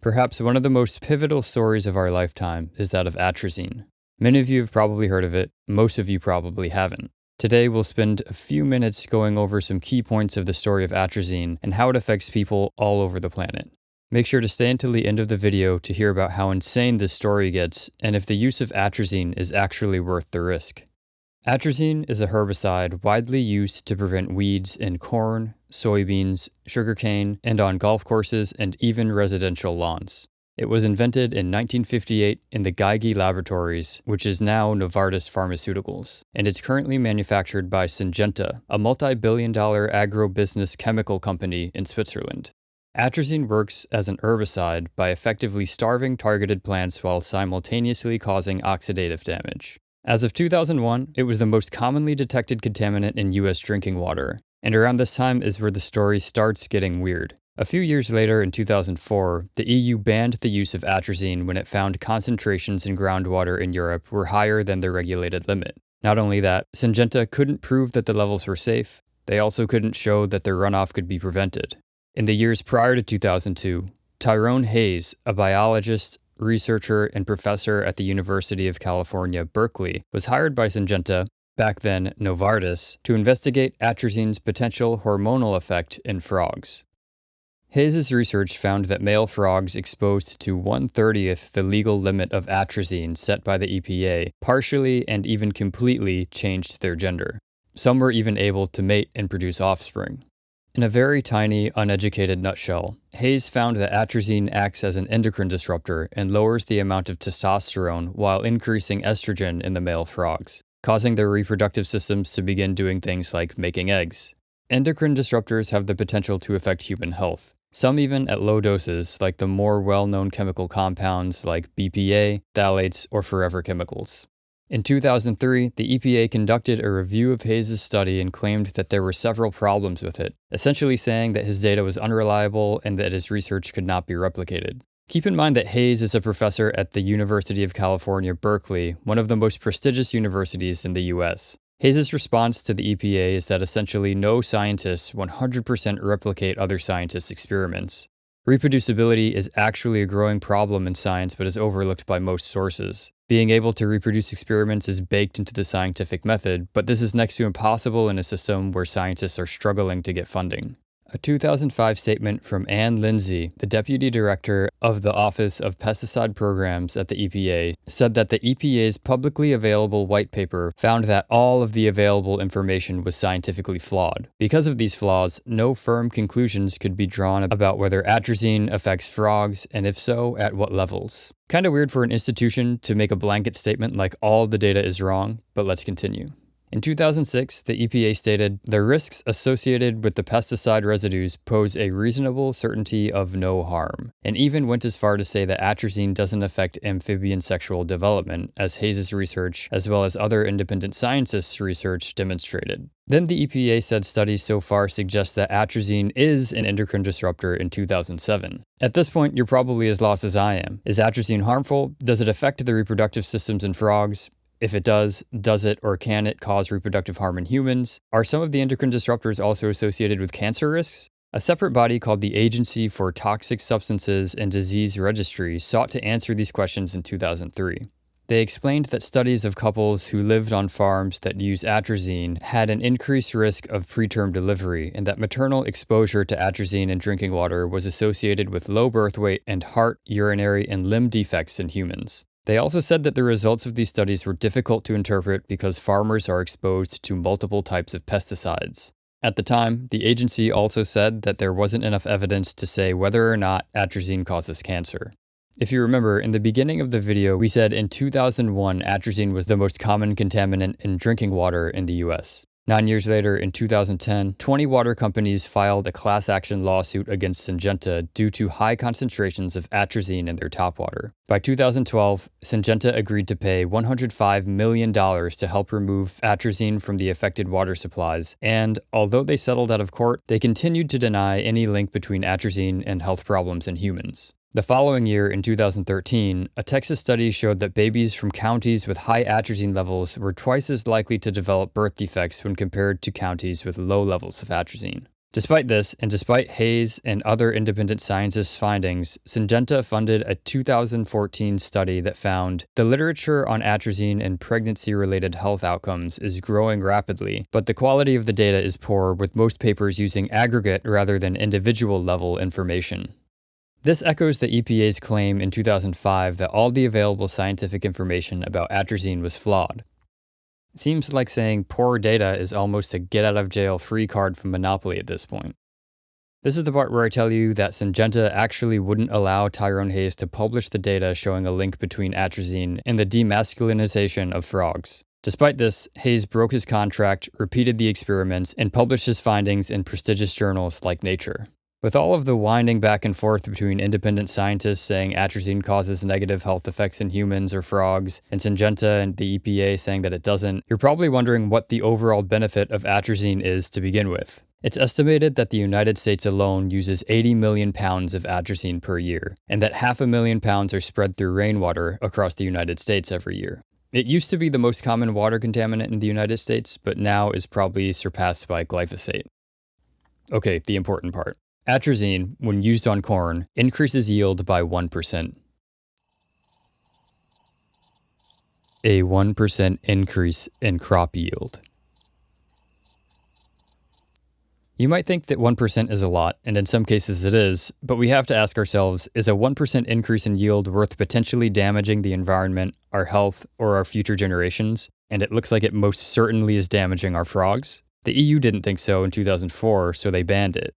Perhaps one of the most pivotal stories of our lifetime is that of atrazine. Many of you have probably heard of it, most of you probably haven't. Today we'll spend a few minutes going over some key points of the story of atrazine and how it affects people all over the planet. Make sure to stay until the end of the video to hear about how insane this story gets and if the use of atrazine is actually worth the risk. Atrazine is a herbicide widely used to prevent weeds in corn, soybeans, sugarcane, and on golf courses and even residential lawns. It was invented in 1958 in the Geigy Laboratories, which is now Novartis Pharmaceuticals, and it's currently manufactured by Syngenta, a multi-billion-dollar agro-business chemical company in Switzerland. Atrazine works as an herbicide by effectively starving targeted plants while simultaneously causing oxidative damage. As of 2001, it was the most commonly detected contaminant in U.S. drinking water, and around this time is where the story starts getting weird. A few years later, in 2004, the EU banned the use of atrazine when it found concentrations in groundwater in Europe were higher than the regulated limit. Not only that, Syngenta couldn't prove that the levels were safe, they also couldn't show that their runoff could be prevented. In the years prior to 2002, Tyrone Hayes, a biologist, researcher, and professor at the University of California, Berkeley, was hired by Syngenta, back then Novartis, to investigate atrazine's potential hormonal effect in frogs. Hayes' research found that male frogs exposed to 1/30th the legal limit of atrazine set by the EPA partially and even completely changed their gender. Some were even able to mate and produce offspring. In a very tiny, uneducated nutshell, Hayes found that atrazine acts as an endocrine disruptor and lowers the amount of testosterone while increasing estrogen in the male frogs, causing their reproductive systems to begin doing things like making eggs. Endocrine disruptors have the potential to affect human health, some even at low doses, like the more well-known chemical compounds like BPA, phthalates, or forever chemicals. In 2003, the EPA conducted a review of Hayes' study and claimed that there were several problems with it, essentially saying that his data was unreliable and that his research could not be replicated. Keep in mind that Hayes is a professor at the University of California, Berkeley, one of the most prestigious universities in the US. Hayes' response to the EPA is that essentially no scientists 100% replicate other scientists' experiments. Reproducibility is actually a growing problem in science but is overlooked by most sources. Being able to reproduce experiments is baked into the scientific method, but this is next to impossible in a system where scientists are struggling to get funding. A 2005 statement from Ann Lindsay, the Deputy Director of the Office of Pesticide Programs at the EPA, said that the EPA's publicly available white paper found that all of the available information was scientifically flawed. Because of these flaws, no firm conclusions could be drawn about whether atrazine affects frogs, and if so, at what levels. Kinda weird for an institution to make a blanket statement like all the data is wrong, but let's continue. In 2006, the EPA stated, "The risks associated with the pesticide residues pose a reasonable certainty of no harm," and even went as far to say that atrazine doesn't affect amphibian sexual development, as Hayes' research, as well as other independent scientists' research, demonstrated. Then the EPA said studies so far suggest that atrazine is an endocrine disruptor in 2007. At this point, you're probably as lost as I am. Is atrazine harmful? Does it affect the reproductive systems in frogs? If it does it or can it cause reproductive harm in humans? Are some of the endocrine disruptors also associated with cancer risks? A separate body called the Agency for Toxic Substances and Disease Registry sought to answer these questions in 2003. They explained that studies of couples who lived on farms that use atrazine had an increased risk of preterm delivery, and that maternal exposure to atrazine in drinking water was associated with low birth weight and heart, urinary, and limb defects in humans. They also said that the results of these studies were difficult to interpret because farmers are exposed to multiple types of pesticides. At the time, the agency also said that there wasn't enough evidence to say whether or not atrazine causes cancer. If you remember, in the beginning of the video, we said in 2001, atrazine was the most common contaminant in drinking water in the US. 9 years later, in 2010, 20 water companies filed a class action lawsuit against Syngenta due to high concentrations of atrazine in their topwater. By 2012, Syngenta agreed to pay $105 million to help remove atrazine from the affected water supplies, and although they settled out of court, they continued to deny any link between atrazine and health problems in humans. The following year, in 2013, a Texas study showed that babies from counties with high atrazine levels were twice as likely to develop birth defects when compared to counties with low levels of atrazine. Despite this, and despite Hayes and other independent scientists' findings, Syngenta funded a 2014 study that found the literature on atrazine and pregnancy-related health outcomes is growing rapidly, but the quality of the data is poor, with most papers using aggregate rather than individual-level information. This echoes the EPA's claim in 2005 that all the available scientific information about atrazine was flawed. Seems like saying poor data is almost a get-out-of-jail-free card from Monopoly at this point. This is the part where I tell you that Syngenta actually wouldn't allow Tyrone Hayes to publish the data showing a link between atrazine and the demasculinization of frogs. Despite this, Hayes broke his contract, repeated the experiments, and published his findings in prestigious journals like Nature. With all of the winding back and forth between independent scientists saying atrazine causes negative health effects in humans or frogs, and Syngenta and the EPA saying that it doesn't, you're probably wondering what the overall benefit of atrazine is to begin with. It's estimated that the United States alone uses 80 million pounds of atrazine per year, and that 500,000 pounds are spread through rainwater across the United States every year. It used to be the most common water contaminant in the United States, but now is probably surpassed by glyphosate. Okay, the important part. Atrazine, when used on corn, increases yield by 1%. A 1% increase in crop yield. You might think that 1% is a lot, and in some cases it is, but we have to ask ourselves, is a 1% increase in yield worth potentially damaging the environment, our health, or our future generations? And it looks like it most certainly is damaging our frogs. The EU didn't think so in 2004, so they banned it.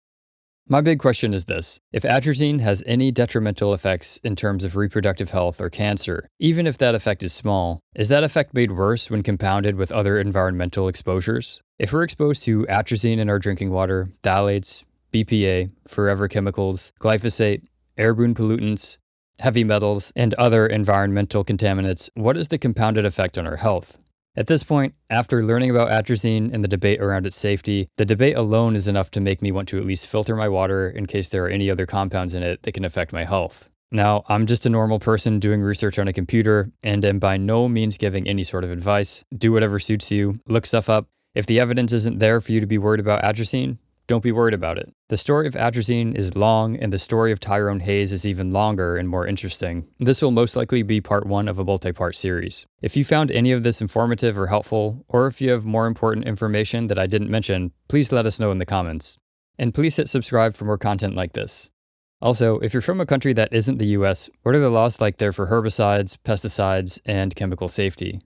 My big question is this: if atrazine has any detrimental effects in terms of reproductive health or cancer, even if that effect is small, is that effect made worse when compounded with other environmental exposures? If we're exposed to atrazine in our drinking water, phthalates, BPA, forever chemicals, glyphosate, airborne pollutants, heavy metals, and other environmental contaminants, what is the compounded effect on our health? At this point, after learning about atrazine and the debate around its safety, the debate alone is enough to make me want to at least filter my water in case there are any other compounds in it that can affect my health. Now, I'm just a normal person doing research on a computer and am by no means giving any sort of advice. Do whatever suits you, look stuff up. If the evidence isn't there for you to be worried about atrazine, don't be worried about it. The story of atrazine is long, and the story of Tyrone Hayes is even longer and more interesting. This will most likely be part 1 of a multi-part series. If you found any of this informative or helpful, or if you have more important information that I didn't mention, please let us know in the comments. And please hit subscribe for more content like this. Also, if you're from a country that isn't the US, what are the laws like there for herbicides, pesticides, and chemical safety?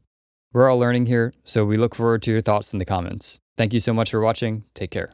We're all learning here, so we look forward to your thoughts in the comments. Thank you so much for watching. Take care.